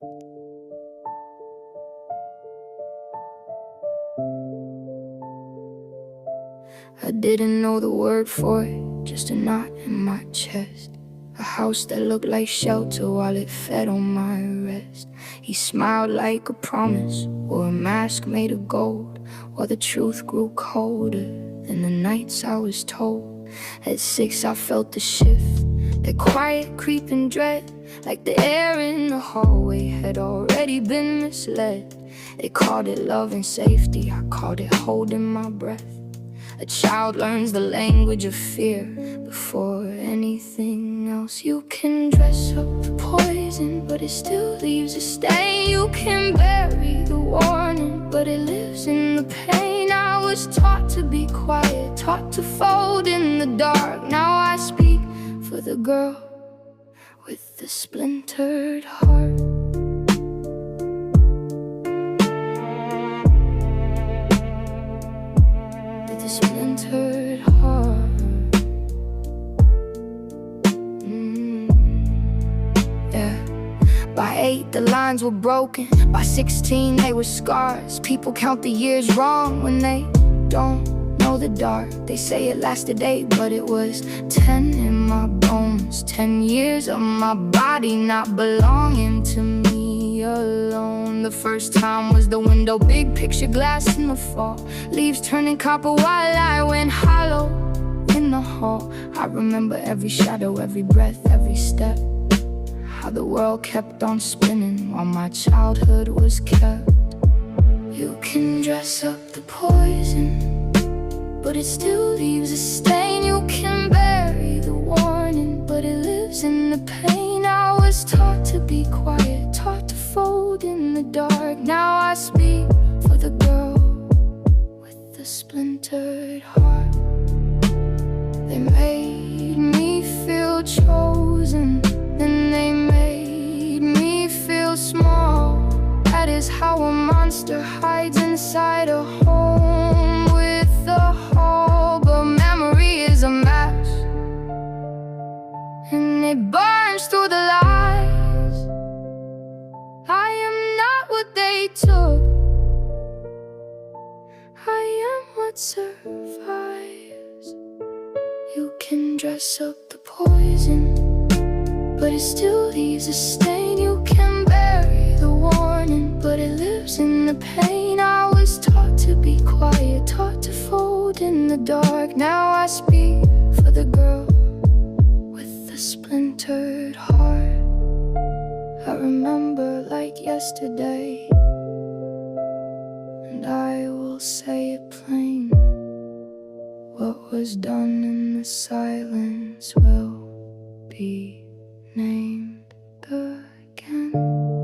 I didn't know the word for it, just a knot in my chest. A house that looked like shelter while it fed on my rest. He smiled like a promise, or a mask made of gold, while the truth grew colder than the nights I was told. At 6 I felt the shift, that quiet creeping dread, like the air in the hallway had already been misled. They called it love and safety, I called it holding my breath. A child learns the language of fear before anything else. You can dress up the poison, but it still leaves a stain. You can bury the warning, but it lives in the pain. I was taught to be quiet, taught to fold in the dark. Now I speak for the girl with the splintered heart. Splintered heart. Yeah. By 8 the lines were broken, by 16 they were scars. People count the years wrong when they don't know the dark. They say it lasted 8, but it was 10 in my bones. 10 years of my body not belonging to me alone. The first time was the window, big picture glass in the fall. Leaves turning copper while I went hollow in the hall. I remember every shadow, every breath, every step. How the world kept on spinning while my childhood was kept. You can dress up the poison, but it still leaves a stain. You can bury the warning, but it lives in the pain. I was taught to be quiet, taught to fold in the dark. Now I speak for the girl with the splintered heart. They made me feel chosen, then they made me feel small. That is how a monster hides inside a home with a hole. But memory is a match, and it burns through the lies. I am not what they took, I am what survives. You can dress up the poison, but it still leaves a stain. You can bury the warning, but it lives in the pain. I was taught to be quiet, taught to fold in the dark. Now I speak for the girl with the splintered heart. I remember like yesterday, and I will say it plain. What was done in the silence will be named again.